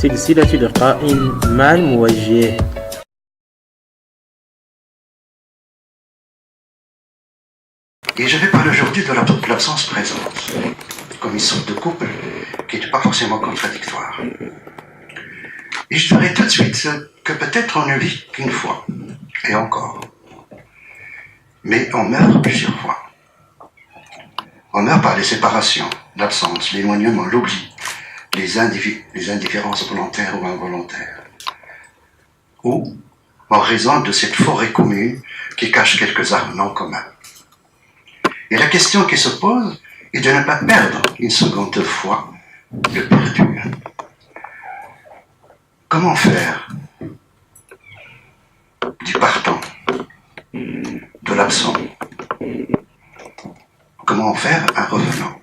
سلسلة لقاء مع الموجه. Et je vais parler aujourd'hui de l'absence-présence, comme une sorte de couple qui n'est pas forcément contradictoire. Et je dirais tout de suite que peut-être on ne vit qu'une fois, et encore. Mais on meurt plusieurs fois. On meurt par les séparations, l'absence, l'éloignement, l'oubli, les indifférences volontaires ou involontaires. Ou en raison de cette forêt commune qui cache quelques avenants communs. Et la question qui se pose est de ne pas perdre une seconde fois le perdu. Comment faire du partant, de l'absent? Comment faire un revenant?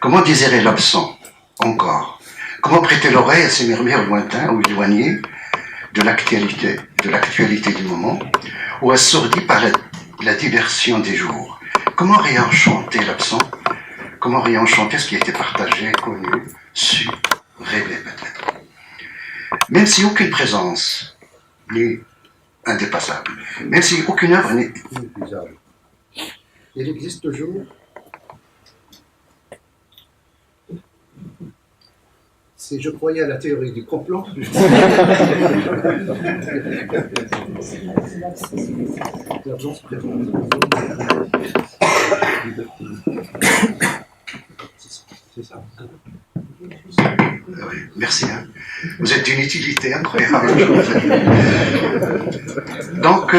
Comment désirer l'absent encore? Comment prêter l'oreille à ces murmures lointains ou éloignés de l'actualité du moment, ou assourdis par la diversion des jours? Comment réenchanter l'absent? Comment réenchanter ce qui a été partagé, connu, su, rêvé peut-être? Même si aucune présence n'est indépassable, même si aucune œuvre n'est inépuisable, il existe toujours si je croyais à la théorie du complot, c'est ça. Oui, merci. Hein. Vous êtes d'une utilité incroyable. Donc,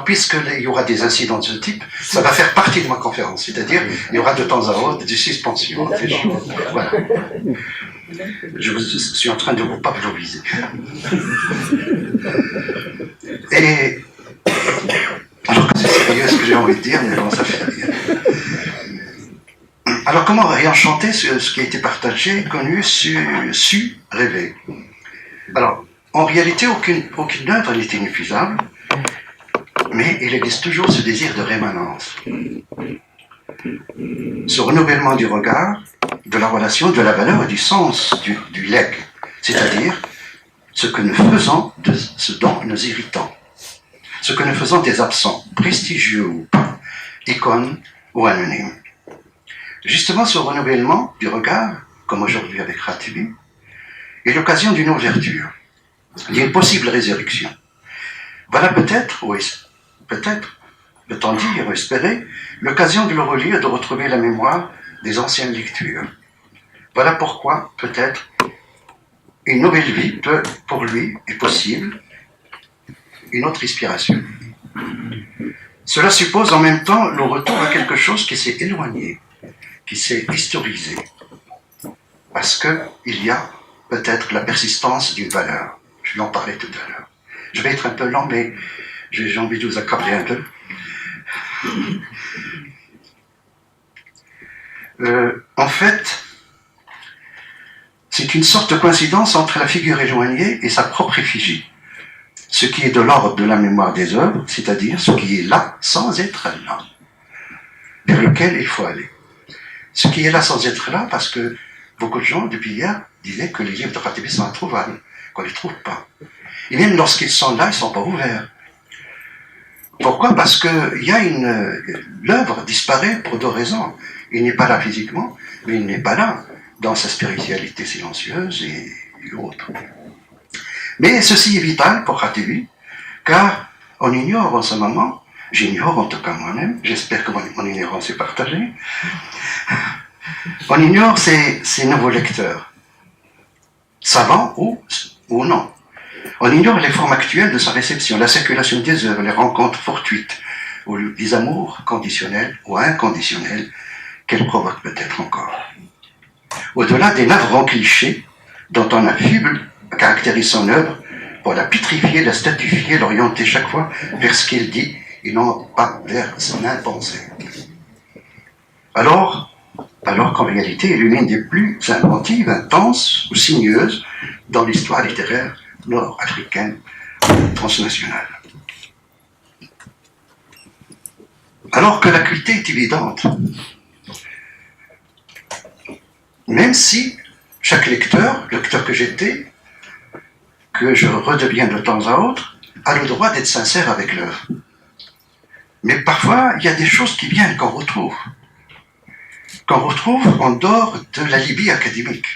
puisqu'il y aura des incidents de ce type, ça va faire partie de ma conférence. C'est-à-dire, il y aura de temps à autre des suspensions. Voilà. Je suis en train de vous pavloviser. Et alors que c'est sérieux ce que j'ai envie de dire, mais comment ça fait rire. Alors comment réenchanter ce qui a été partagé, connu, su, rêvé? Alors, en réalité, aucune œuvre n'est inépuisable, mais il existe toujours ce désir de rémanence. Ce renouvellement du regard, de la relation, de la valeur et du sens du legs, c'est-à-dire ce que nous faisons de ce dont nous héritons, ce que nous faisons des absents, prestigieux ou pas, icônes ou anonymes. Justement, ce renouvellement du regard, comme aujourd'hui avec Ratibi, est l'occasion d'une ouverture, d'une possible résurrection. Voilà peut-être, peut-on dire ou espérer, l'occasion de le relire et de retrouver la mémoire des anciennes lectures. Voilà pourquoi, peut-être, une nouvelle vie peut, pour lui, est possible, une autre inspiration. Cela suppose en même temps le retour à quelque chose qui s'est éloigné, qui s'est historisé, parce qu'il y a peut-être la persistance d'une valeur. Je vais en parler tout à l'heure. Je vais être un peu lent, mais j'ai envie de vous accabler un peu. En fait, c'est une sorte de coïncidence entre la figure éloignée et sa propre effigie. Ce qui est de l'ordre de la mémoire des œuvres, c'est-à-dire ce qui est là sans être là, vers lequel il faut aller. Ce qui est là sans être là, parce que beaucoup de gens, depuis hier, disaient que les livres de Ratibi sont introuvables, qu'on ne les trouve pas. Et même lorsqu'ils sont là, ils ne sont pas ouverts. Pourquoi? Parce que l'œuvre disparaît pour deux raisons. Il n'est pas là physiquement, mais il n'est pas là dans sa spiritualité silencieuse et autres. Mais ceci est vital pour Ratibi, car on ignore en ce moment, j'ignore en tout cas moi-même, j'espère que mon ignorance est partagée, on ignore ces nouveaux lecteurs, savants ou non. On ignore les formes actuelles de sa réception, la circulation des œuvres, les rencontres fortuites, ou les amours conditionnels ou inconditionnels qu'elle provoque peut-être encore. Au-delà des navrants clichés dont on affuble, caractérise son œuvre pour la pétrifier, la statifier, l'orienter chaque fois vers ce qu'elle dit et non pas vers son impensée. Alors qu'en réalité, elle est l'une des plus inventives, intenses ou sinueuses dans l'histoire littéraire nord-africaine transnationale. Alors que l'acuité est évidente, même si chaque lecteur que j'étais, que je redeviens de temps à autre, a le droit d'être sincère avec l'œuvre. Mais parfois, il y a des choses qui viennent qu'on retrouve en dehors de la Libye académique,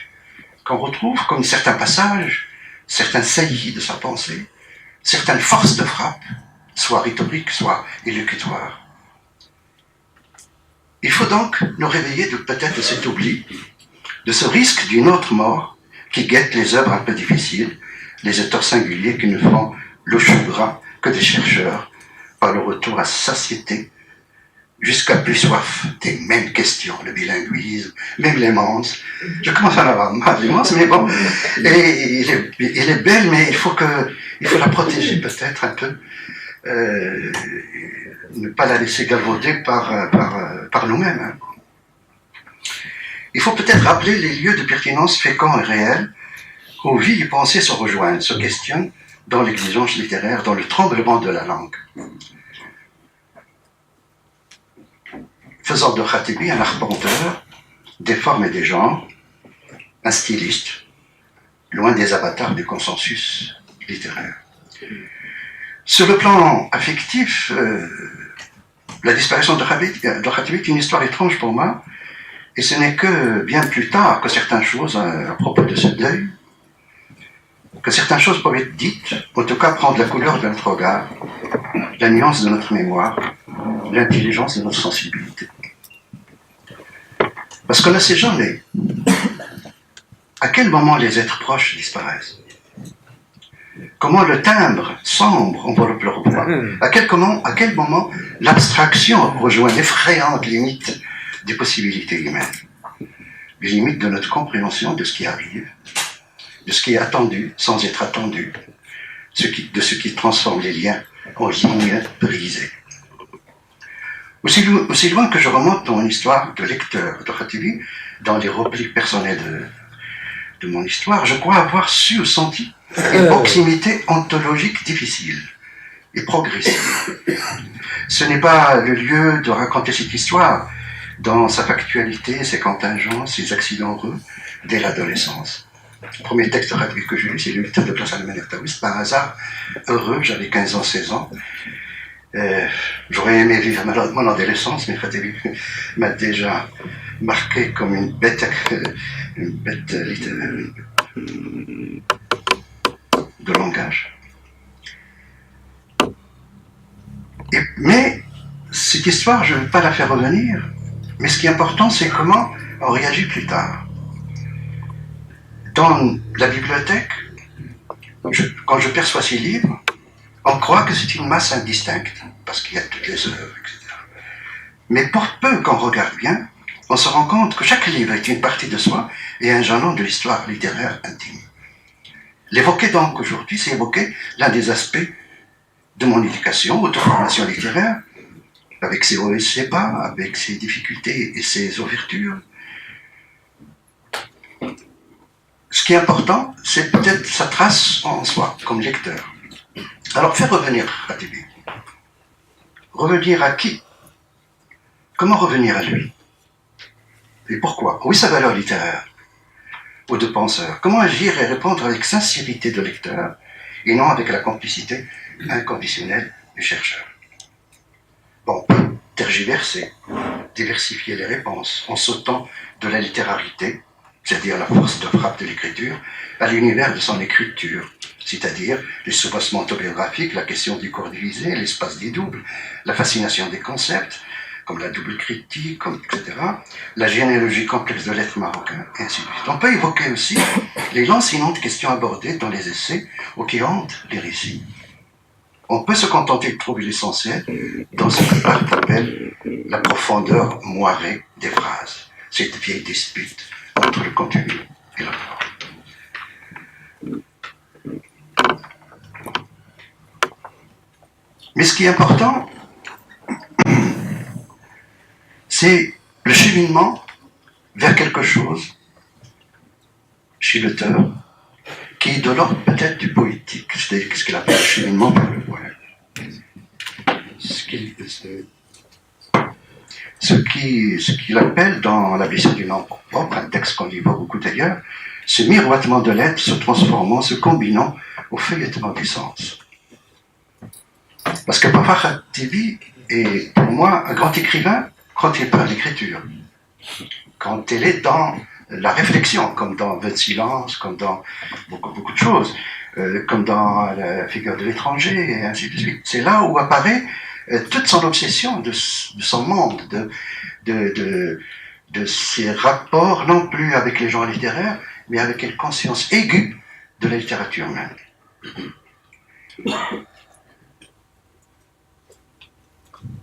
qu'on retrouve comme certains passages, certains saillies de sa pensée, certaines forces de frappe, soit rhétoriques, soit élocutoires. Il faut donc nous réveiller peut-être de cet oubli, de ce risque d'une autre mort qui guette les œuvres un peu difficiles, les auteurs singuliers qui ne font le chou gras que des chercheurs, par le retour à satiété, jusqu'à plus soif des mêmes questions, le bilinguisme, même l'aimance. Je commence à en avoir marre de l'aimance, mais bon, et elle est belle, mais il faut la protéger peut-être un peu, ne pas la laisser galvauder par nous-mêmes. Hein. Il faut peut-être rappeler les lieux de pertinence féconds et réels où vie et pensée se rejoignent, se questionnent dans l'exigence littéraire, dans le tremblement de la langue. Faisant de Khatibi un arpenteur des formes et des genres, un styliste, loin des avatars du consensus littéraire. Sur le plan affectif, la disparition de Khatibi est une histoire étrange pour moi, et ce n'est que bien plus tard que certaines choses à propos de ce deuil, que certaines choses peuvent être dites, en tout cas prendre la couleur de notre regard, la nuance de notre mémoire, l'intelligence de notre sensibilité. Parce qu'on ne sait jamais à quel moment les êtres proches disparaissent. Comment le timbre sombre enveloppe leur voix. À quel moment l'abstraction rejoint l'effrayante limite des possibilités humaines. Les limites de notre compréhension de ce qui arrive, de ce qui est attendu sans être attendu, de ce qui transforme les liens en lignes brisées. Aussi loin que je remonte dans mon histoire de lecteur de Khatibi, dans les replis personnels de mon histoire, je crois avoir su ou senti une proximité ontologique difficile et progressive. Ce n'est pas le lieu de raconter cette histoire dans sa factualité, ses contingences, ses accidents heureux, dès l'adolescence. Le premier texte de Khatibi que j'ai lu, c'est le 8 de classe à Taoïs, par hasard heureux, j'avais 15 ans, 16 ans. J'aurais aimé vivre mon adolescence, mais Khatibi m'a déjà marqué comme une bête de langage. Mais cette histoire, je ne veux pas la faire revenir, mais ce qui est important, c'est comment on réagit plus tard. Dans la bibliothèque, quand je perçois ces livres, on croit que c'est une masse indistincte, parce qu'il y a toutes les œuvres, etc. Mais pour peu qu'on regarde bien, on se rend compte que chaque livre est une partie de soi et un jalon de l'histoire littéraire intime. L'évoquer donc aujourd'hui, c'est évoquer l'un des aspects de mon éducation, auto-formation littéraire, avec ses hauts et ses bas, avec ses difficultés et ses ouvertures. Ce qui est important, c'est peut-être sa trace en soi, comme lecteur. Alors, faire revenir Khatibi. Revenir à qui? Comment revenir à lui? Et pourquoi? Oui, sa valeur littéraire, ou de penseur. Comment agir et répondre avec sincérité de lecteur, et non avec la complicité inconditionnelle du chercheur. Bon, on peut tergiverser, diversifier les réponses, en sautant de la littérarité, c'est-à-dire la force de frappe de l'écriture, à l'univers de son écriture, c'est-à-dire les soubassements autobiographiques, la question du corps divisé, l'espace des doubles, la fascination des concepts, comme la double critique, etc., la généalogie complexe de l'être marocain, et ainsi de suite. On peut évoquer aussi les lancinantes questions abordées dans les essais ou qui hantent les récits. On peut se contenter de trouver l'essentiel dans ce que Barthes appelle la profondeur moirée des phrases, cette vieille dispute entre le contenu et la forme. Mais ce qui est important, c'est le cheminement vers quelque chose chez l'auteur qui est de l'ordre peut-être du poétique, c'est-à-dire ce qu'il appelle le cheminement vers le poème. Ce qu'il appelle dans la blessure du nom propre, un texte qu'on lit pas beaucoup d'ailleurs, ce miroitement de l'être se transformant, se combinant au feuilletement des sens. Parce que Papa Khatibi est pour moi un grand écrivain quand il parle d'écriture, quand il est dans la réflexion, comme dans Vœux de silence, comme dans beaucoup de choses, comme dans la figure de l'étranger, et ainsi de suite. C'est là où apparaît toute son obsession de son monde, de ses rapports, non plus avec les genres littéraires, mais avec une conscience aiguë de la littérature même.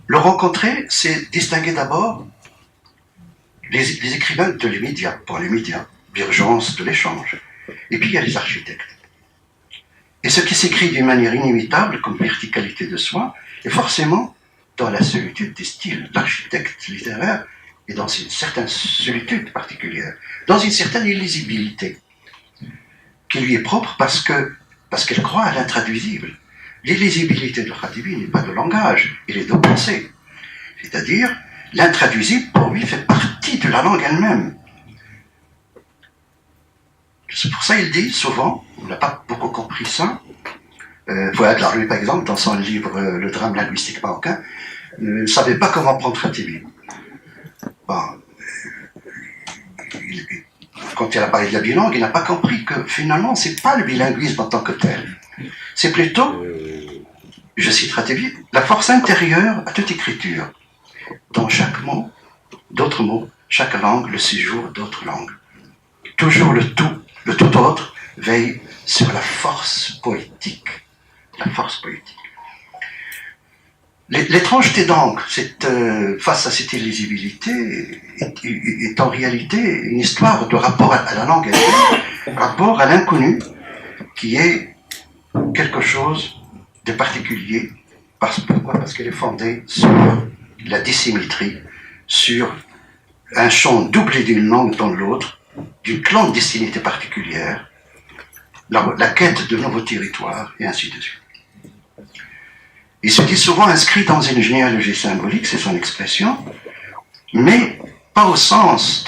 Le rencontrer, c'est distinguer d'abord les écrivains de l'immédiat, pour les médias, l'urgence de l'échange. Et puis il y a les architectes. Et ce qui s'écrit d'une manière inimitable, comme verticalité de soi, est forcément dans la solitude des styles. L'architecte littéraire est dans une certaine solitude particulière, dans une certaine illisibilité, qui lui est propre parce qu'elle croit à l'intraduisible. L'illisibilité de Khatibi n'est pas de langage, il est de pensée. C'est-à-dire, l'intraduisible, pour lui, fait partie de la langue elle-même. C'est pour ça qu'il dit souvent, on n'a pas beaucoup compris ça, Fouad Larue, par exemple, dans son livre Le drame linguistique marocain, ne savait pas comment prendre Khatibi. Bon, quand il a parlé de la bilangue, il n'a pas compris que finalement, c'est pas le bilinguisme en tant que tel. C'est plutôt, je cite Khatibi, la force intérieure à toute écriture. Dans chaque mot, d'autres mots, chaque langue, le séjour d'autres langues. Toujours le tout autre veille sur la force poétique. La force poétique. L'étrangeté donc, face à cette illisibilité, est en réalité une histoire de rapport à la langue elle-même, rapport à l'inconnu, qui est quelque chose de particulier. Pourquoi ? Parce qu'elle est fondée sur la dissymétrie, sur un champ doublé d'une langue dans l'autre, d'une clandestinité particulière, la quête de nouveaux territoires, et ainsi de suite. Il se dit souvent inscrit dans une généalogie symbolique, c'est son expression, mais pas au sens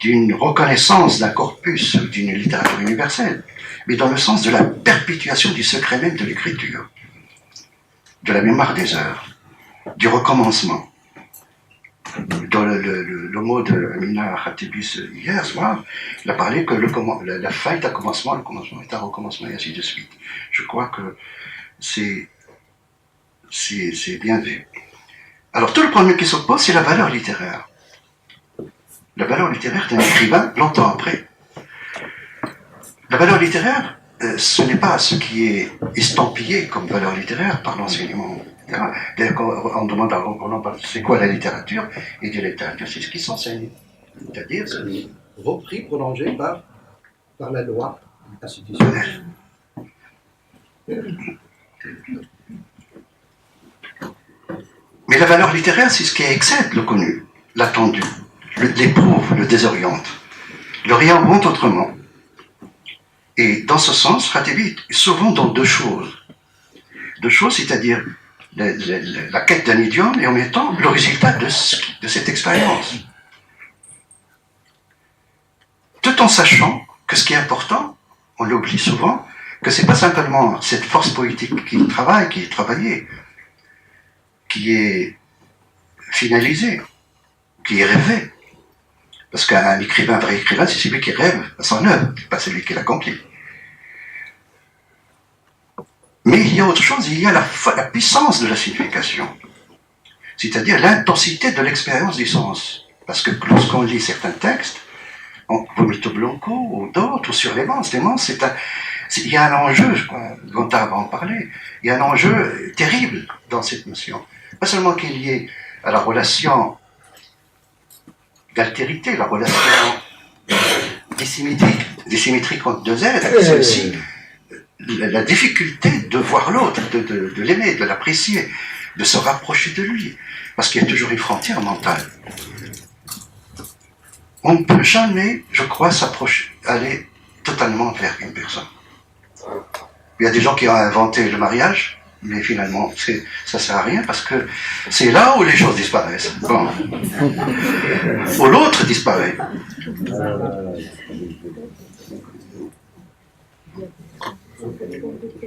d'une reconnaissance d'un corpus ou d'une littérature universelle, mais dans le sens de la perpétuation du secret même de l'écriture, de la mémoire des heures, du recommencement. Dans le mot de Amina Khatibis hier soir, il a parlé que la fin est un commencement, le commencement est un recommencement, et ainsi de suite. Je crois que c'est bien vu. Alors tout le problème qui se pose, c'est la valeur littéraire. La valeur littéraire d'un écrivain longtemps après. La valeur littéraire, ce n'est pas ce qui est estampillé comme valeur littéraire par l'enseignement. D'ailleurs, quand on demande à Roland, c'est quoi la littérature? Il dit la littérature, c'est ce qui s'enseigne. C'est-à-dire, c'est repris, prolongé par la loi institutionnelle. Mais la valeur littéraire, c'est ce qui excède le connu, l'attendu, l'éprouve, le désoriente, le réinvente autrement. Et dans ce sens, Khatibi est souvent dans deux choses. Deux choses, c'est-à-dire la quête d'un idiome et en même temps le résultat de cette expérience. Tout en sachant que ce qui est important, on l'oublie souvent, que c'est pas simplement cette force poétique qui travaille, qui est travaillée, qui est finalisée, qui est rêvée. Parce qu'un écrivain, un vrai écrivain, c'est celui qui rêve à son œuvre, c'est pas celui qui l'accomplit. Mais il y a autre chose, il y a la puissance de la signification, c'est-à-dire l'intensité de l'expérience du sens. Parce que lorsqu'on lit certains textes, Vomito Blanco ou d'autres, ou sur les manches, il y a un enjeu, je crois, Gontard va en parler, il y a un enjeu terrible dans cette notion. Pas seulement qu'il y ait à la relation d'altérité, la relation dissymétrique entre deux êtres, c'est aussi la difficulté de voir l'autre, de l'aimer, de l'apprécier, de se rapprocher de lui, parce qu'il y a toujours une frontière mentale. On ne peut jamais, je crois, aller totalement vers une personne. Il y a des gens qui ont inventé le mariage, Mais finalement, ça sert à rien parce que c'est là où les choses disparaissent. Bon. Où l'autre disparaît.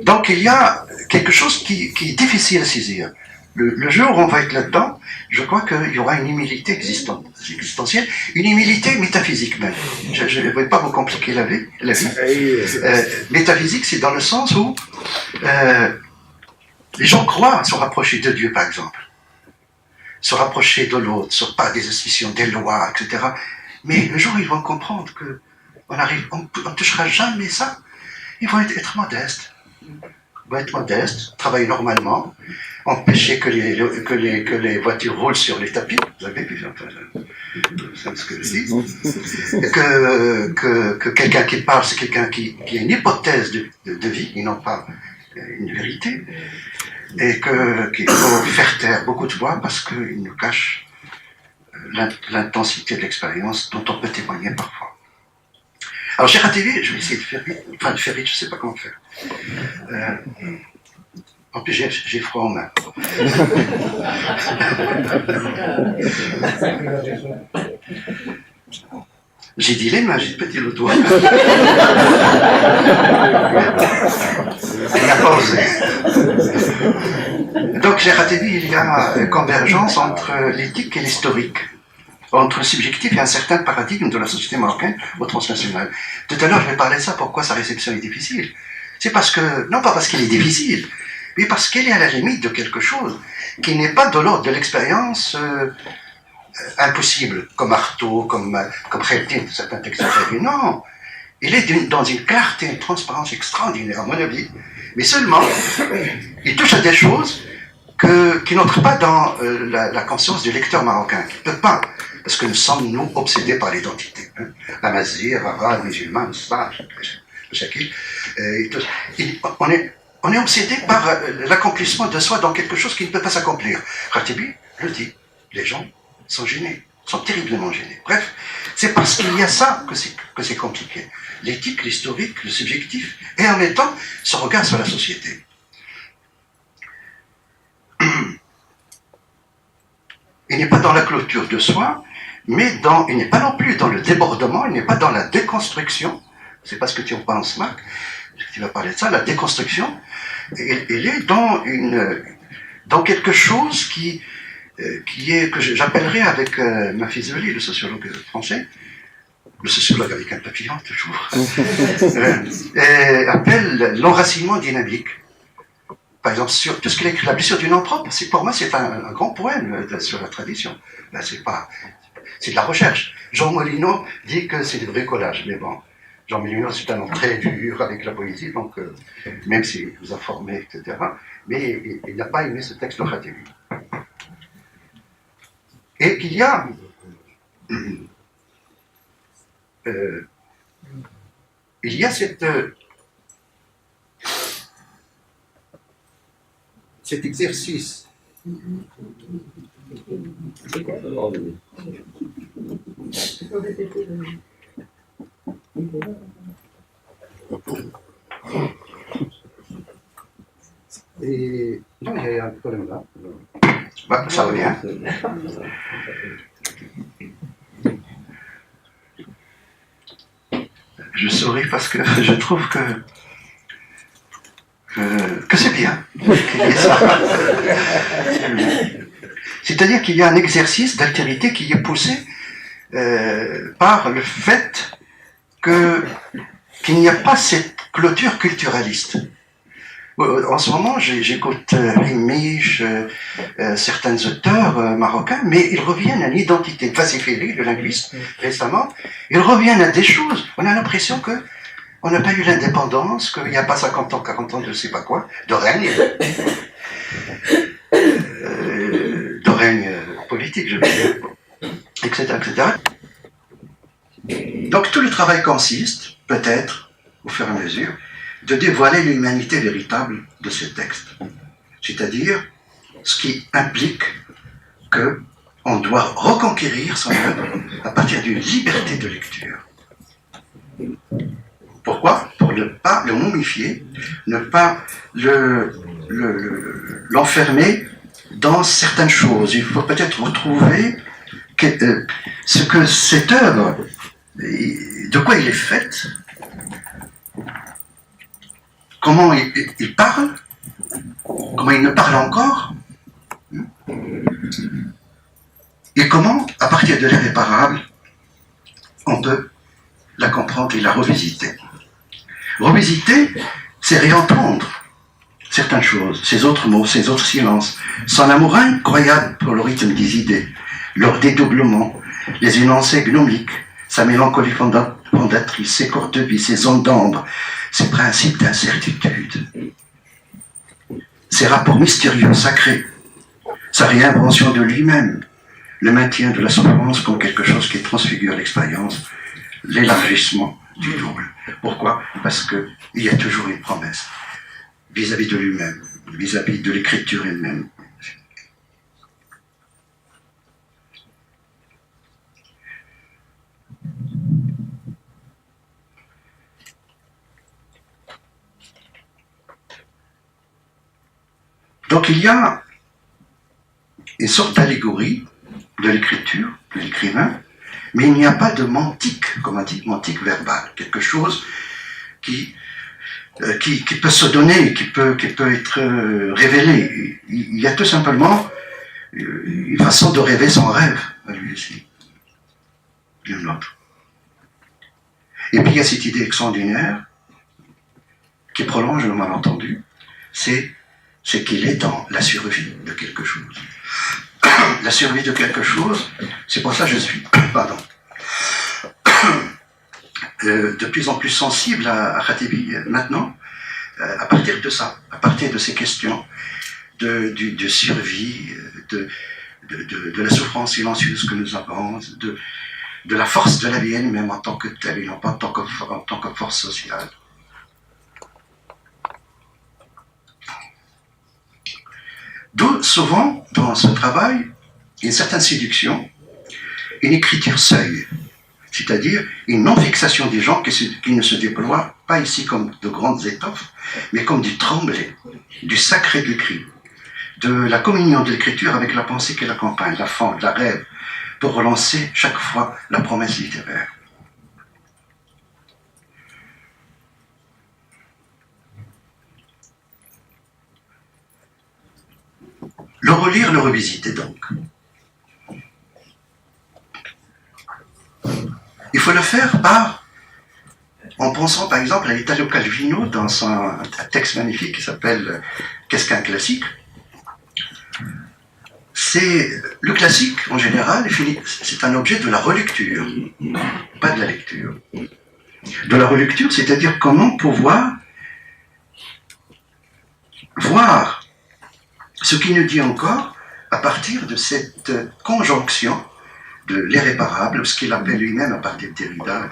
Donc il y a quelque chose qui est difficile à saisir. Le jour où on va être là-dedans, je crois qu'il y aura une humilité existentielle, une humilité métaphysique même. Je ne vais pas vous compliquer la vie. Métaphysique, c'est dans le sens où les gens croient se rapprocher de Dieu, par exemple, se rapprocher de l'autre, pas des institutions, des lois, etc. Mais le jour où ils vont comprendre qu'on ne touchera jamais ça, ils vont être modestes. Ils vont être modestes, travailler normalement, empêcher que les voitures roulent sur les tapis. Vous avez vu, c'est ce que je dis. Que quelqu'un qui parle, c'est quelqu'un qui a une hypothèse de vie, et non pas une vérité. Et qu'il faut faire taire beaucoup de voix parce qu'il nous cache l'intensité de l'expérience dont on peut témoigner parfois. Alors, j'ai raté vite, je vais essayer de faire vite. Enfin, de faire vite, je ne sais pas comment faire. En plus, j'ai froid en main. J'ai dit les mains, j'ai pas dit le doigt. Il n'a pas osé. Donc, j'ai raté vite, il y a une convergence entre l'éthique et l'historique, entre le subjectif et un certain paradigme de la société marocaine au transnational. Tout à l'heure, je vais parler de ça, pourquoi sa réception est difficile. C'est parce que, non pas parce qu'elle est difficile, mais parce qu'elle est à la limite de quelque chose qui n'est pas de l'ordre de l'expérience impossible, comme Artaud, comme Kheltin, certains textes prévus. Non, il est dans une clarté, une transparence extraordinaire, à mon avis, mais seulement, il touche à des choses qui n'entrent pas dans la conscience du lecteur marocain, qui ne peut pas, parce que nous sommes, nous, obsédés par l'identité. Hein. Amazigh, arabe, musulman, ça, Chakil. On est obsédé par l'accomplissement de soi dans quelque chose qui ne peut pas s'accomplir. Ratibi le dit, les gens sont gênés, sont terriblement gênés. Bref, c'est parce qu'il y a ça que c'est compliqué. L'éthique, l'historique, le subjectif, et en même temps, ce regard sur la société. Il n'est pas dans la clôture de soi, mais il n'est pas non plus dans le débordement, il n'est pas dans la déconstruction. C'est pas ce que tu en penses, Marc. Tu vas parler de ça, la déconstruction. Il est dans quelque chose qui est, que j'appellerais avec ma fils Oli, le sociologue français, le sociologue avec un papillon toujours, appelle l'enracinement dynamique. Par exemple, sur tout ce qu'il écrit, la blessure du nom propre, pour moi, c'est un grand poème sur la tradition. Là, c'est de la recherche. Jean Molineau dit que c'est du bricolage, mais bon, Jean Molineau, c'est un homme très dur avec la poésie, donc même s'il vous a formé, etc., mais il n'a pas aimé ce texte de Khatemi. Et qu'il y a cet exercice et non, il y a un problème là. Bah, ça revient. Je souris parce que je trouve que c'est bien qu'il y ait ça. C'est-à-dire qu'il y a un exercice d'altérité qui est poussé par le fait qu'il n'y a pas cette clôture culturaliste. En ce moment, j'écoute Rimich, certains auteurs marocains, mais ils reviennent à l'identité. Fassifeli, le linguiste, récemment, ils reviennent à des choses. On a l'impression qu'on n'a pas eu l'indépendance, qu'il n'y a pas 50 ans, 40 ans de je ne sais pas quoi, de règne politique, je veux dire, etc., etc. Donc tout le travail consiste, peut-être, au fur et à mesure, de dévoiler l'humanité véritable de ce texte. C'est-à-dire ce qui implique qu'on doit reconquérir son œuvre à partir d'une liberté de lecture. Pourquoi ? Pour ne pas le momifier, ne pas le l'enfermer dans certaines choses. Il faut peut-être retrouver ce que cette œuvre, de quoi il est faite, comment il parle, comment il ne parle encore, et comment, à partir de l'irréparable, on peut la comprendre et la revisiter. Revisiter, c'est réentendre certaines choses, ces autres mots, ces autres silences, son amour incroyable pour le rythme des idées, leur dédoublement, les énoncés gnomiques, sa mélancolie fondatrice, ses courtes vies, ses ondes d'ombre, ses principes d'incertitude, ses rapports mystérieux, sacrés, sa réinvention de lui-même, le maintien de la souffrance comme quelque chose qui transfigure l'expérience, l'élargissement du double. Pourquoi? Parce qu'il y a toujours une promesse vis-à-vis de lui-même, vis-à-vis de l'écriture elle-même. Donc il y a une sorte d'allégorie de l'écriture, de l'écrivain, mais il n'y a pas de mantique, comme on dit, mantique verbale, quelque chose qui peut se donner, qui peut être révélé. Il y a tout simplement une façon de rêver son rêve, à lui aussi, d'une autre. Et puis il y a cette idée extraordinaire qui prolonge le malentendu, c'est qu'il est dans la survie de quelque chose. La survie de quelque chose, c'est pour ça que je suis, de plus en plus sensible à Khatebi maintenant, à partir de ça, à partir de ces questions de survie, de la souffrance silencieuse que nous avons, de la force de la vie elle-même en tant que telle, et non pas en tant que force sociale. D'où souvent, dans ce travail, il y a une certaine séduction, une écriture seuil, c'est-à-dire une non-fixation des gens qui ne se déploient pas ici comme de grandes étoffes, mais comme du tremblé, du sacré de l'écrit, de la communion de l'écriture avec la pensée qui l'accompagne, la fente, la rêve, pour relancer chaque fois la promesse littéraire. Le relire, le revisiter donc. Il faut le faire en pensant par exemple à Italo Calvino dans un texte magnifique qui s'appelle « Qu'est-ce qu'un classique ?» Le classique, en général, c'est un objet de la relecture, pas de la lecture. De la relecture, c'est-à-dire comment pouvoir voir ce qui nous dit encore à partir de cette conjonction de l'irréparable, ce qu'il appelle lui-même à partir de Derrida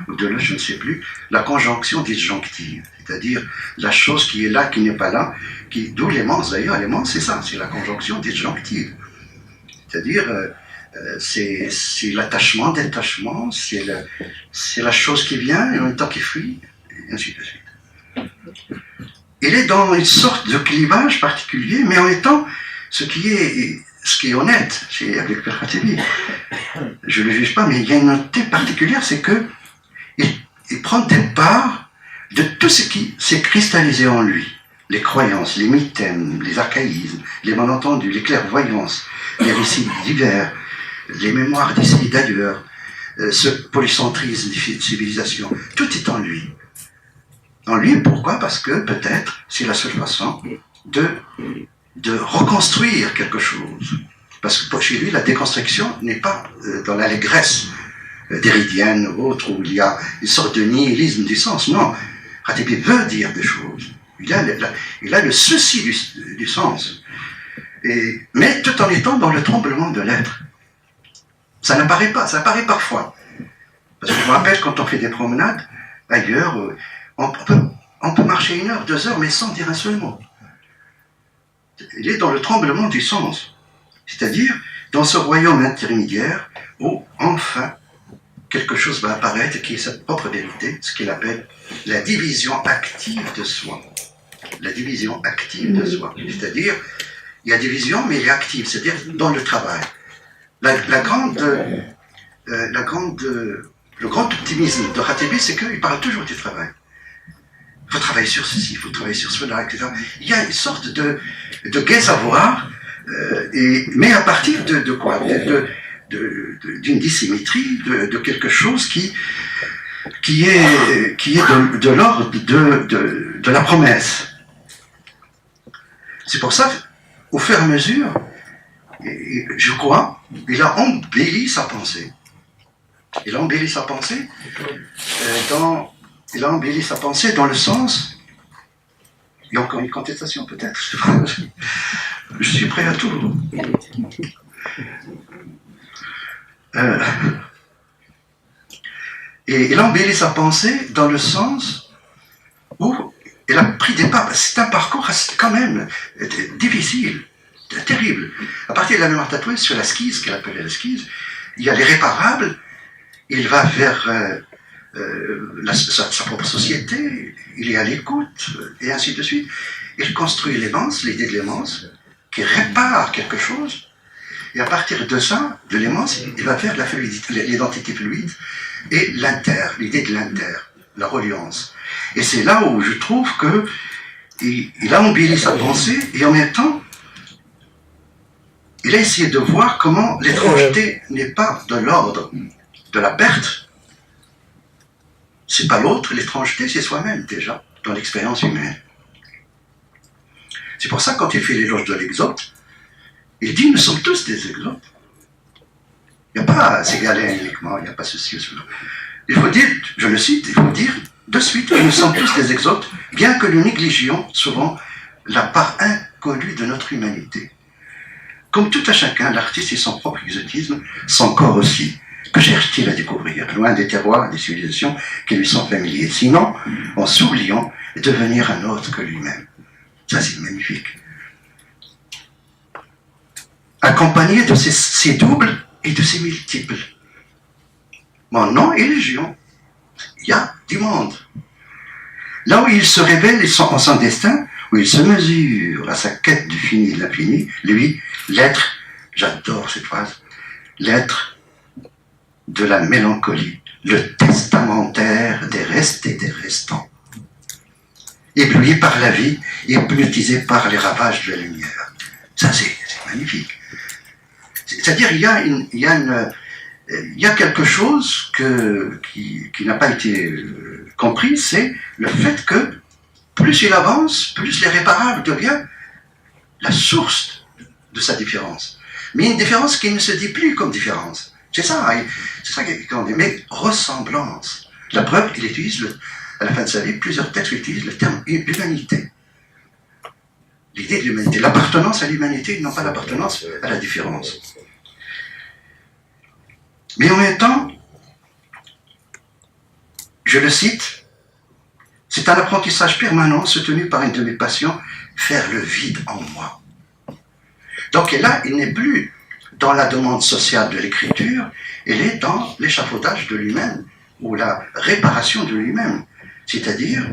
ou de là, je ne sais plus, la conjonction disjonctive, c'est-à-dire la chose qui est là, qui n'est pas là, d'où l'aimance d'ailleurs, l'aimance c'est ça, c'est la conjonction disjonctive, c'est-à-dire c'est l'attachement, détachement, c'est la chose qui vient et en même temps qui fuit, et ainsi de suite. Il est dans une sorte de clivage particulier, mais en étant ce qui est honnête, c'est avec Père Khatebi. Je ne le juge pas, mais il y a une honnêteté particulière, c'est que il prend des parts de tout ce qui s'est cristallisé en lui. Les croyances, les mythèmes, les archaïsmes, les malentendus, les clairvoyances, les récits divers, les mémoires d'ici et d'ailleurs, ce polycentrisme des civilisations, tout est en lui. En lui, pourquoi? Parce que peut-être c'est la seule façon de reconstruire quelque chose. Parce que chez lui, la déconstruction n'est pas dans l'allégresse derridienne ou autre, où il y a une sorte de nihilisme du sens. Non, Khatebi veut dire des choses. Il a le souci du sens. Mais tout en étant dans le tremblement de l'être. Ça n'apparaît pas, ça apparaît parfois. Parce que je me rappelle quand on fait des promenades ailleurs, on peut marcher 1 heure, 2 heures, mais sans dire un seul mot. Il est dans le tremblement du sens. C'est-à-dire, dans ce royaume intermédiaire, où, enfin, quelque chose va apparaître qui est sa propre vérité, ce qu'il appelle la division active de soi. la division active de soi. C'est-à-dire, il y a division, mais elle est active, c'est-à-dire dans le travail. Le grand optimisme de Khatibi, c'est qu'il parle toujours du travail. Il faut travailler sur ceci, il faut travailler sur cela, etc. Il y a une sorte de gai savoir, mais à partir de quoi? D'une dissymétrie, de quelque chose qui est de l'ordre de la promesse. C'est pour ça, au fur et à mesure, je crois, il a embelli sa pensée. Il a embelli sa pensée dans le sens... Il y a encore une contestation peut-être, je suis prêt à tout. Et il a embelli sa pensée dans le sens où il a pris des pas. C'est un parcours quand même difficile, terrible. À partir de la mémoire tatouée sur la skise, qu'elle appelait la skise, il y a l'irréparable, il va vers sa propre société, il est à l'écoute, et ainsi de suite. Il construit l'aimance, l'idée de l'aimance, qui répare quelque chose, et à partir de ça, de l'aimance, il va vers la fluidité, l'identité fluide, et l'idée de l'inter, la reliance. Et c'est là où je trouve que il a embelli sa pensée, et en même temps, il a essayé de voir comment l'étrangeté n'est pas de l'ordre de la perte. C'est pas l'autre, l'étrangeté, c'est soi-même déjà, dans l'expérience humaine. C'est pour ça, quand il fait l'éloge de l'exode, il dit, nous sommes tous des exodes. Il n'y a pas ces galères uniquement, il n'y a pas ceci ou cela. Il faut dire, je le cite, il faut dire de suite que nous sommes tous des exodes, bien que nous négligions souvent la part inconnue de notre humanité. Comme tout à chacun, l'artiste et son propre exotisme, son corps aussi. Que cherche-t-il à découvrir, loin des terroirs, des civilisations qui lui sont familiers, sinon, en s'oubliant, devenir un autre que lui-même. Ça, c'est magnifique. Accompagné de ses doubles et de ses multiples. Mon nom est légion. Il y a du monde. Là où il se révèle en son destin, où il se mesure à sa quête du fini et de l'infini, lui, l'être, j'adore cette phrase, l'être de la mélancolie, le testamentaire des restes et des restants. Ébloui par la vie, hypnotisé par les ravages de la lumière. Ça, c'est magnifique. C'est-à-dire, il y a quelque chose qui n'a pas été compris, c'est le fait que plus il avance, plus l'irréparable devient la source de sa différence. Mais une différence qui ne se dit plus comme différence. C'est ça qu'on dit, mais ressemblance. La preuve, il utilise, à la fin de sa vie, plusieurs textes utilisent le terme humanité. L'idée de l'humanité, l'appartenance à l'humanité, non pas l'appartenance à la différence. Mais en même temps, je le cite, c'est un apprentissage permanent soutenu par une de mes passions, faire le vide en moi. Donc là, il n'est plus dans la demande sociale de l'écriture, il est dans l'échafaudage de lui-même, ou la réparation de lui-même. C'est-à-dire,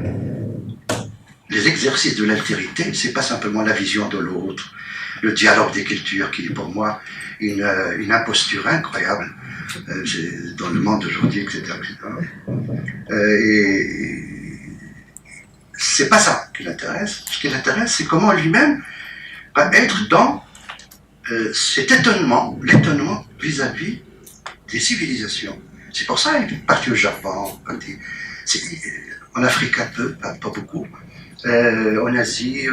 les exercices de l'altérité, c'est pas simplement la vision de l'autre, le dialogue des cultures qui est pour moi une imposture incroyable dans le monde d'aujourd'hui, etc. Et c'est pas ça qui l'intéresse. Ce qui l'intéresse, c'est comment lui-même va être dans cet étonnement, l'étonnement vis-à-vis des civilisations. C'est pour ça qu'il est parti au Japon, en Afrique un peu, pas beaucoup, en Asie.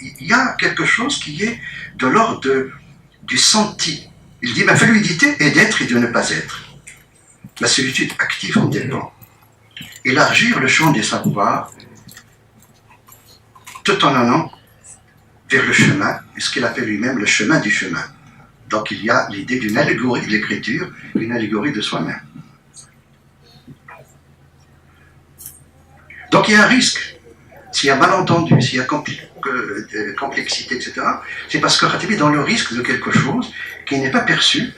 Il y a quelque chose qui est de l'ordre du senti. Il dit, ma fluidité est d'être et de ne pas être. Ma solitude active en dépend. Élargir le champ des savoirs, tout en allant vers le chemin, et ce qu'il appelle lui-même le chemin du chemin. Donc il y a l'idée d'une allégorie de l'écriture, une allégorie de soi-même. Donc il y a un risque. S'il y a malentendu, s'il y a complexité, etc., c'est parce que Khatibi est dans le risque de quelque chose qui n'est pas perçu.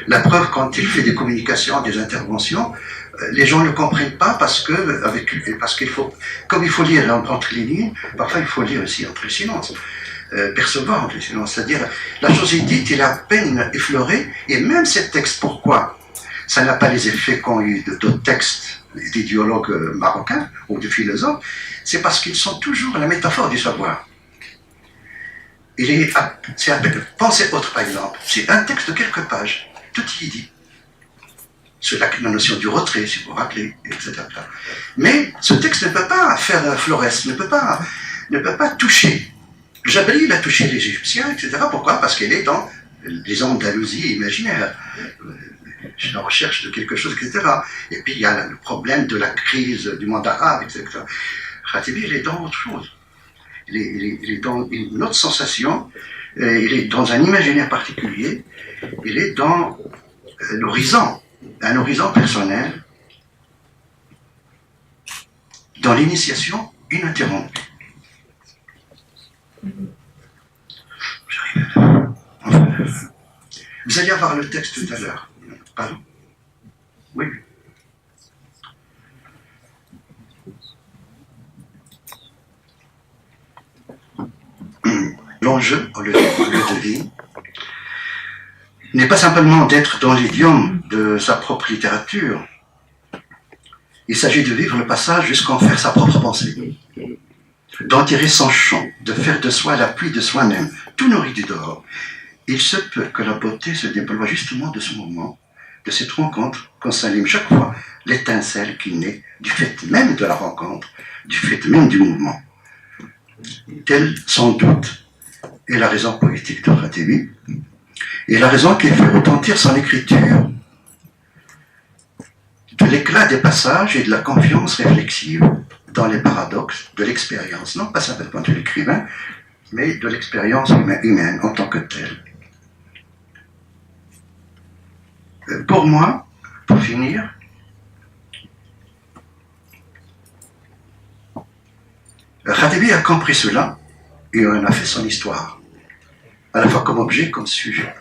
La preuve, quand il fait des communications, des interventions, les gens ne comprennent pas parce qu'il faut, comme il faut lire entre les lignes, parfois il faut lire aussi entre les silences, percevoir entre les silences, c'est-à-dire la chose est dite, il est à peine effleuré, et même ces textes, pourquoi ça n'a pas les effets qu'ont eu d'autres textes d'idéologues marocains ou de philosophes, c'est parce qu'ils sont toujours la métaphore du savoir. Pensez autre par exemple, c'est un texte de quelques pages, tout y est dit. Sur la notion du retrait, si vous vous rappelez, etc. Mais ce texte ne peut pas faire florès, ne peut pas toucher. Jabri, il a touché les Égyptiens, etc. Pourquoi? Parce qu'elle est dans les Andalousies imaginaires. La recherche de quelque chose, etc. Et puis il y a le problème de la crise du monde arabe, etc. Khatibi, il est dans autre chose. Il est dans une autre sensation, il est dans un imaginaire particulier, il est dans l'horizon, un horizon personnel, dans l'initiation ininterrompue. J'arrive à enfin, vous allez avoir le texte tout à l'heure. Pardon? Oui. L'enjeu, on le devine, n'est pas simplement d'être dans l'idiome de sa propre littérature. Il s'agit de vivre le passage jusqu'en faire sa propre pensée, d'en tirer son champ, de faire de soi l'appui de soi-même, tout nourri du dehors. Il se peut que la beauté se déploie justement de ce moment, de cette rencontre, qu'on s'allume chaque fois l'étincelle qui naît du fait même de la rencontre, du fait même du mouvement. Telle, sans doute, est la raison poétique de Khatibi, et la raison qui fait retentir son écriture de l'éclat des passages et de la confiance réflexive dans les paradoxes de l'expérience, non pas simplement de l'écrivain, mais de l'expérience humaine en tant que telle. Pour moi, pour finir, Khatibi a compris cela et en a fait son histoire, à la fois comme objet, comme sujet.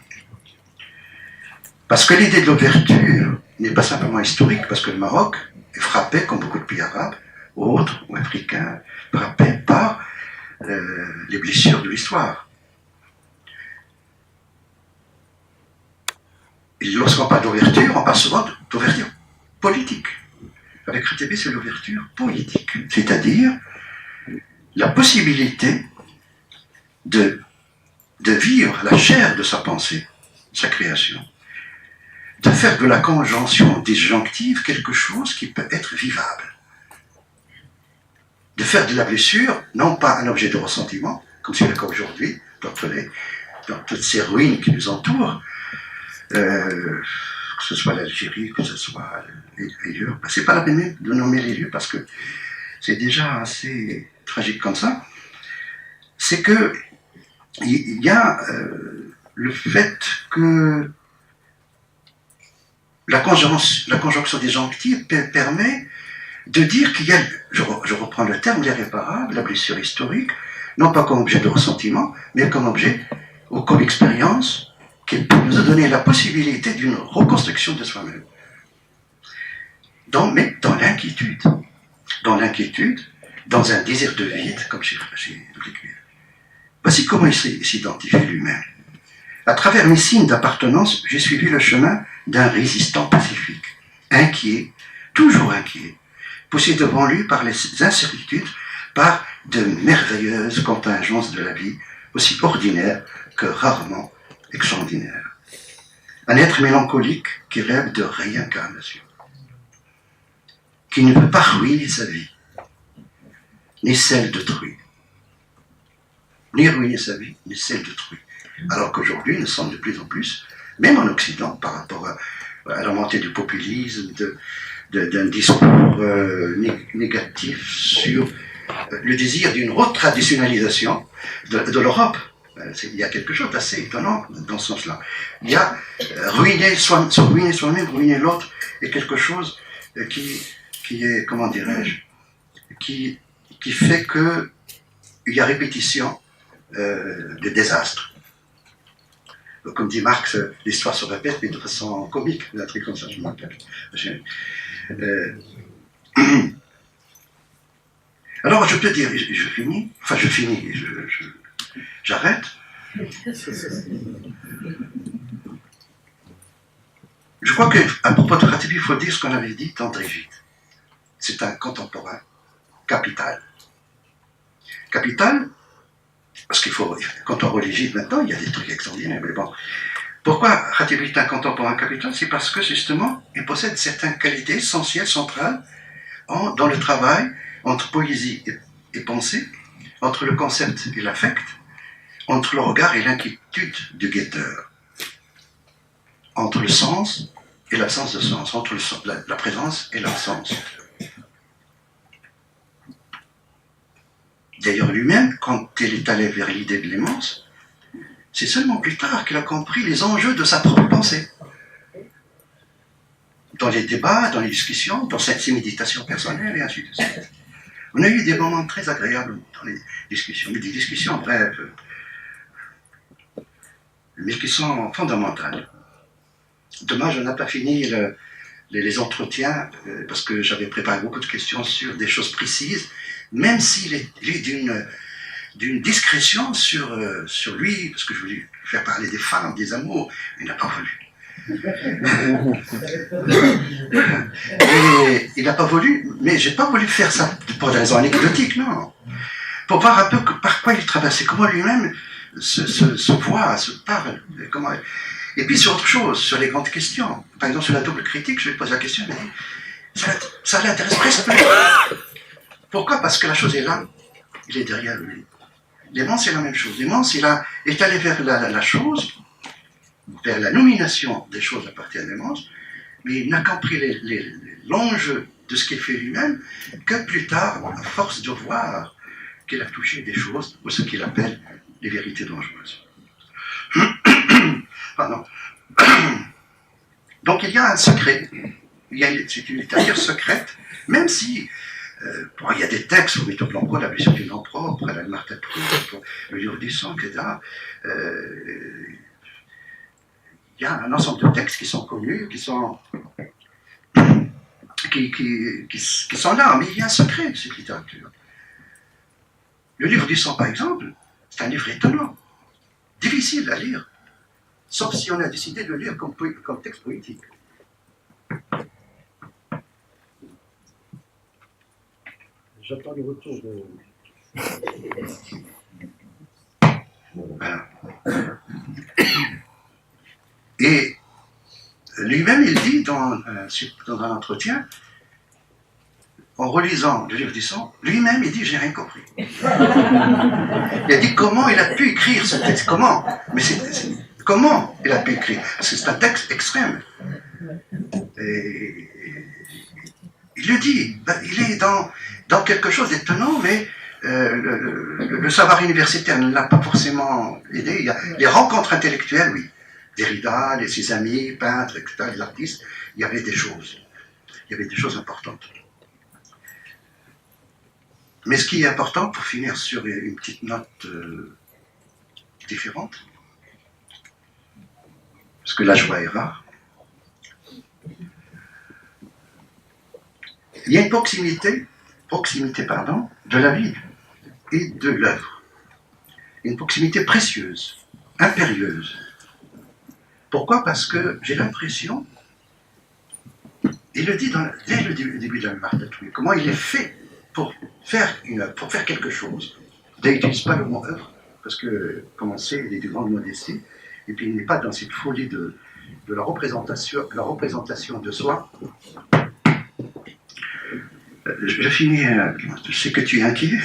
Parce que l'idée de l'ouverture n'est pas simplement historique, parce que le Maroc est frappé, comme beaucoup de pays arabes, autres ou africains, frappé par les blessures de l'histoire. Et lorsqu'on parle d'ouverture, on parle souvent d'ouverture politique. Avec Khatibi, c'est l'ouverture politique, c'est-à-dire la possibilité de vivre la chair de sa pensée, sa création, de faire de la conjonction disjonctive quelque chose qui peut être vivable, de faire de la blessure, non pas un objet de ressentiment, comme c'est le cas aujourd'hui, dans toutes ces ruines qui nous entourent, que ce soit l'Algérie, que ce soit les lieux. C'est pas la peine de nommer les lieux parce que c'est déjà assez tragique comme ça. C'est que il y a le fait que la conjonction disjonctive permet de dire qu'il y a, je reprends le terme, l'irréparable, la blessure historique, non pas comme objet de ressentiment, mais comme objet ou comme expérience qui nous a donné la possibilité d'une reconstruction de soi-même. Mais dans l'inquiétude, dans un désir de vide, comme chez l'écrivain. Voici comment il s'identifie lui-même. À travers mes signes d'appartenance, j'ai suivi le chemin d'un résistant pacifique, inquiet, toujours inquiet, poussé devant lui par les incertitudes, par de merveilleuses contingences de la vie, aussi ordinaires que rarement extraordinaires. Un être mélancolique qui rêve de réincarnation, qui ne peut pas ruiner sa vie, ni celle d'autrui, ni ruiner sa vie, ni celle d'autrui. Alors qu'aujourd'hui, nous sommes de plus en plus, même en Occident, par rapport à la montée du populisme, d'un discours négatif sur le désir d'une retraditionnalisation de l'Europe. Il y a quelque chose d'assez étonnant dans ce sens-là. Il y a ruiner soi-même, ruiner l'autre, et quelque chose qui est, comment dirais-je, qui fait qu'il y a répétition des désastres. comme dit Marx, l'histoire se répète, mais de façon comique, un truc comme ça, je me rappelle. Alors, je peux dire, je finis, j'arrête. Je crois qu'à propos de Khatibi, il faut dire ce qu'on avait dit d'André Gide. C'est un contemporain capital. Capital, parce qu'il faut, quand on relit Gide maintenant, il y a des trucs extraordinaires, mais bon. Pourquoi Khatibi est un contemporain capital? C'est parce que, justement, il possède certaines qualités essentielles, centrales, dans le travail, entre poésie et pensée, entre le concept et l'affect, entre le regard et l'inquiétude du guetteur, entre le sens et l'absence de sens, entre la présence et l'absence. D'ailleurs, lui-même, quand il est allé vers l'idée de l'aimance, c'est seulement plus tard qu'il a compris les enjeux de sa propre pensée. Dans les débats, dans les discussions, dans ses méditations personnelles et ainsi de suite. On a eu des moments très agréables dans les discussions, mais des discussions brèves, mais qui sont fondamentales. Dommage, on n'a pas fini les entretiens, parce que j'avais préparé beaucoup de questions sur des choses précises, même s'il est d'une discrétion sur lui, parce que je voulais faire parler des femmes, des amours, il n'a pas voulu. Et il n'a pas voulu, mais j'ai pas voulu faire ça pour des raisons anecdotiques, non. Pour voir un peu par quoi il traversait, comment lui-même se voit, se parle, comment. Et puis sur autre chose, sur les grandes questions. Par exemple, sur la double critique, je lui pose la question, il me dit, ça l'intéresse presque plus. Pourquoi? Parce que la chose est là, il est derrière lui. L'aimant, c'est la même chose. L'aimant, est allé vers la chose, vers la nomination des choses à partir de l'aimance, mais il n'a compris l'enjeu de ce qu'il fait lui-même que plus tard, à force de voir qu'il a touché des choses, ou ce qu'il appelle les vérités dangereuses. Pardon. Donc il y a un secret, c'est une littérature secrète, même si il y a des textes, Vito Blanco, la blessure du nom propre, la Martha Proust, le livre du sang, etc. Il y a un ensemble de textes qui sont connus, qui sont là, mais il y a un secret de cette littérature. Le livre du sang, par exemple, c'est un livre étonnant, difficile à lire, sauf si on a décidé de le lire comme texte poétique. J'attends le retour de... Voilà. Et lui-même, il dit dans un entretien, en relisant le livre du sang, lui-même, il dit, j'ai rien compris. Il a dit comment il a pu écrire ce texte, comment? Mais comment il a pu écrire? Parce que c'est un texte extrême. Et il le dit, il est dans quelque chose d'étonnant, mais le savoir universitaire ne l'a pas forcément aidé. Il y a les rencontres intellectuelles, oui. Derrida, ses amis, peintres, etc., les artistes, il y avait des choses. Il y avait des choses importantes. Mais ce qui est important, pour finir sur une petite note différente, parce que la joie est rare, il y a une proximité de la vie et de l'œuvre. Une proximité précieuse, impérieuse. Pourquoi? Parce que j'ai l'impression, il le dit dès le début de la Martha Twin, comment il est fait pour faire quelque chose. Il n'utilise pas le mot œuvre, parce que, comme on sait, il est de grande modestie, et puis il n'est pas dans cette folie de la représentation de soi. Je finis, je sais que tu es inquiet.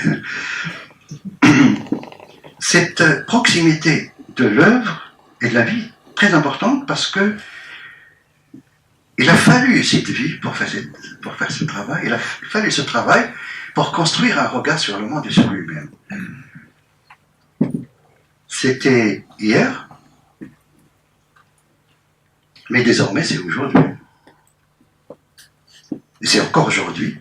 Cette proximité de l'œuvre et de la vie, très importante, parce que il a fallu cette vie pour faire ce travail, il a fallu ce travail pour construire un regard sur le monde et sur lui-même. C'était hier, mais désormais c'est aujourd'hui. Et c'est encore aujourd'hui,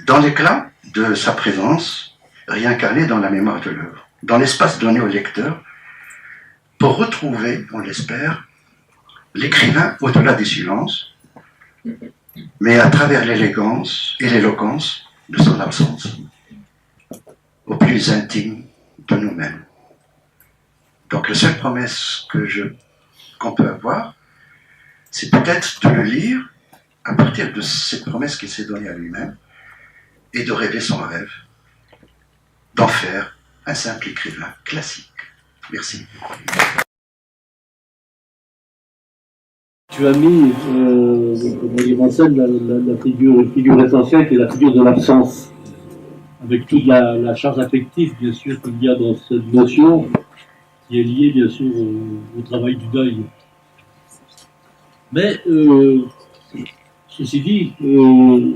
dans l'éclat de sa présence réincarnée dans la mémoire de l'œuvre, dans l'espace donné au lecteur, pour retrouver, on l'espère, l'écrivain au-delà des silences, mais à travers l'élégance et l'éloquence de son absence, au plus intime de nous-mêmes. Donc la seule promesse qu'on peut avoir, c'est peut-être de le lire à partir de cette promesse qu'il s'est donnée à lui-même et de rêver son rêve, d'en faire un simple écrivain classique. Merci. Tu as mis en scène une figure essentielle qui est la figure de l'absence, avec toute la charge affective, bien sûr, qu'il y a dans cette notion, qui est liée, bien sûr, au travail du deuil. Mais, ceci dit,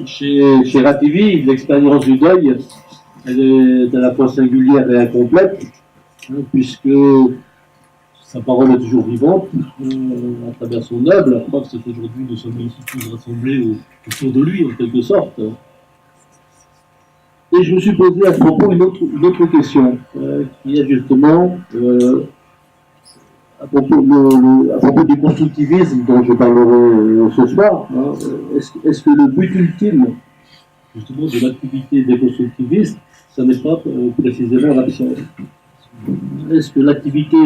chez Rativi, l'expérience du deuil, elle est à la fois singulière et incomplète, hein, puisque sa parole est toujours vivante à travers son œuvre. La preuve, c'est qu'aujourd'hui, nous sommes ici tous rassemblés autour de lui, en quelque sorte. Et je me suis posé à ce propos une autre question, qui est justement à propos du constructivisme dont je parlerai ce soir. Hein, est-ce que le but ultime, justement, de l'activité des constructivistes, ce n'est pas précisément l'absence? Est-ce que l'activité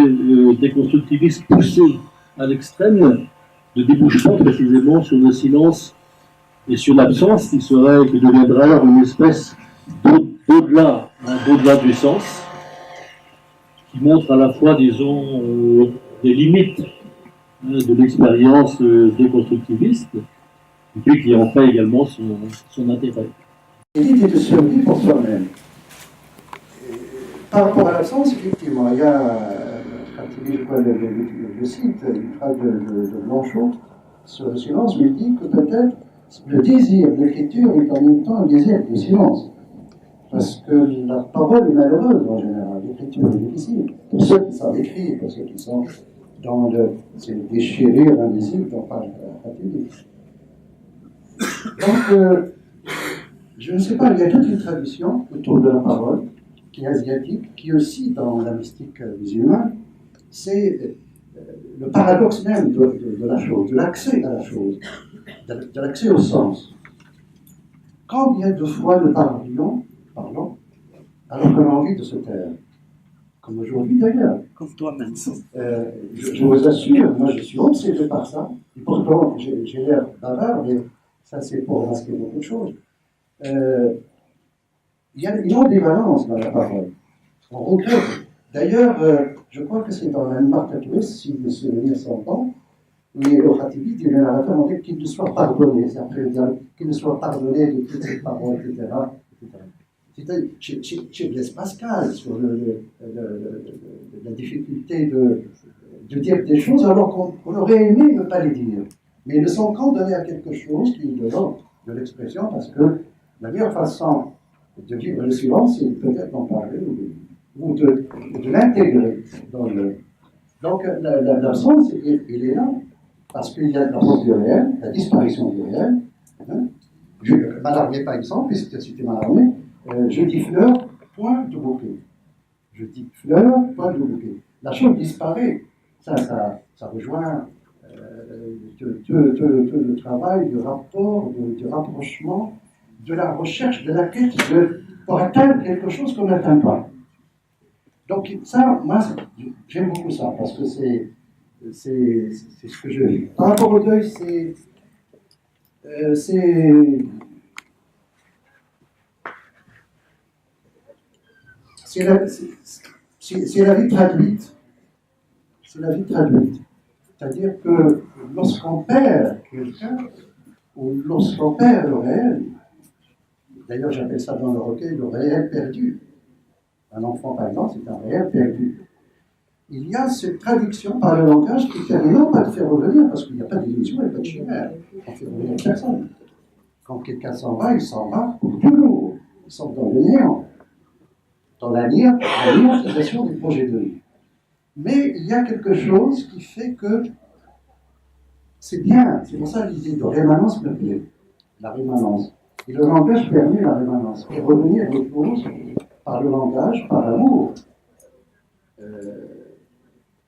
des constructivistes poussée à l'extrême ne débouche pas précisément sur le silence et sur l'absence qui deviendra alors une espèce d'au-delà du sens, qui montre à la fois, disons, des limites de l'expérience des constructivistes, et puis qui en fait également son intérêt. L'idée de survie pour soi-même. Par rapport à l'absence, effectivement, il y a, je crois, le cite, une phrase de Blanchot sur le silence, lui dit que peut-être le désir de l'écriture est en même temps un désir du silence. Parce que la parole est malheureuse en général, l'écriture est difficile. Pour ceux qui savent écrire, pour ceux qui sont dans c'est déchirer invisible dont parle Rativi. Donc, je ne sais pas, il y a toute une tradition autour de la parole, qui est asiatique, qui aussi, dans la mystique musulmane, c'est le paradoxe même de la chose, de l'accès à la chose, de l'accès au sens. Combien de fois nous parlons, alors qu'on a envie de se taire, comme aujourd'hui d'ailleurs. Comme toi-même. Je vous assure, moi je suis obsédé par ça, et pourtant j'ai l'air bavard, mais ça c'est pour masquer beaucoup de choses. Il y a une ambivalence dans la parole. On regrette. D'ailleurs, je crois que c'est dans la Martatouris, si mes souvenirs sont bons, où au Rativi dit le narrateur en dit qu'il ne soit pardonné, c'est après qu'il ne soit pardonné de toutes ces paroles, etc. C'était chez Blaise Pascal sur la difficulté de dire des choses alors qu'on aurait aimé ne pas les dire. Mais ils ne sont condamnés à quelque chose qui est de l'ordre de l'expression, parce que la meilleure façon de vivre le silence, c'est peut-être d'en parler ou de l'intégrer dans le. Donc l'absence, il est là, parce qu'il y a la faute du réel, la disparition du réel. Hein. Mallarmé, par exemple, puisque tu as cité Mallarmé, je dis fleur, point de bouquet. Je dis fleur, point de bouquet. La chose disparaît. Ça rejoint tout le travail du rapport, du rapprochement, de la recherche, de la quête pour atteindre quelque chose qu'on n'atteint pas. Donc ça, moi, j'aime beaucoup ça, parce que c'est ce que je vis. Par rapport au deuil, c'est la vie traduite. C'est la vie traduite. C'est-à-dire que lorsqu'on perd quelqu'un, ou lorsqu'on perd le réel, d'ailleurs j'appelle ça dans le recueil le réel perdu. Un enfant, par exemple, c'est un réel perdu. Il y a cette traduction par le langage qui permet non pas de faire revenir, parce qu'il n'y a pas d'illusion et pas de chimère. On ne fait revenir personne. Quand quelqu'un s'en va, il s'en va pour toujours. Il s'en va dans le néant, dans la néantisation du projet de vie. Mais il y a quelque chose qui fait que c'est bien. C'est pour ça l'idée de rémanence me plaît. La rémanence. Et le langage permet la rémanence. Et revenir aux choses par le langage, par l'amour.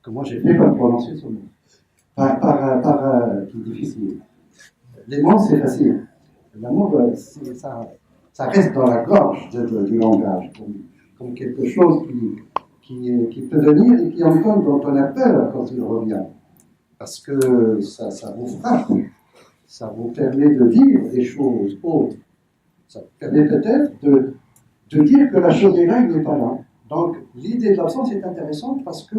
Comment j'ai fait pour prononcer ce mot? Qui est difficile. Les mots, c'est facile. L'amour, ça reste dans la gorge du langage, comme quelque chose qui peut venir et qui encore dont on a peur quand il revient. Parce que ça vous frappe, ça vous permet de vivre des choses autres. Ça permet peut-être de dire que la chose est là, il n'est pas là. Donc, l'idée de l'absence est intéressante parce que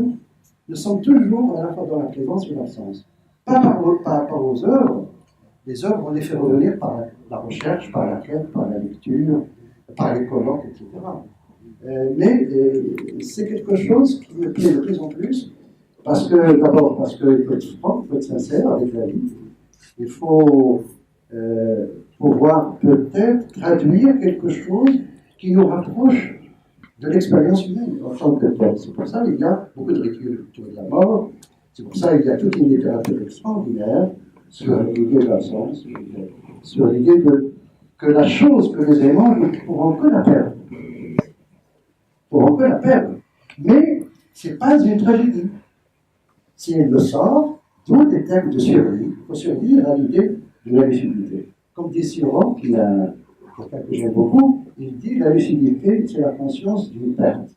nous sommes toujours à la fois dans la présence et l'absence. Pas par rapport aux œuvres. Les œuvres, on les fait revenir par la recherche, par la quête, par la lecture, par les colloques, etc. Mais c'est quelque chose qui me plaît de plus en plus, parce que, d'abord, parce qu'il faut être franc, il faut être sincère avec la vie. Il faut pouvoir peut-être traduire quelque chose qui nous rapproche de l'expérience humaine en tant que telle. C'est pour ça qu'il y a beaucoup de récits autour de la mort. C'est pour ça qu'il y a toute une littérature extraordinaire sur l'idée de l'absence, sur l'idée que la chose que nous aimons, nous ne pourrons que la perdre. Nous pourrons que la perdre. Mais ce n'est pas une tragédie. Si elle le sort, tous les termes de survie, il faut survivre à l'idée de la lucidité. Comme dit Sioran, qui est quelqu'un que j'aime beaucoup, il dit la lucidité, c'est la conscience d'une perte.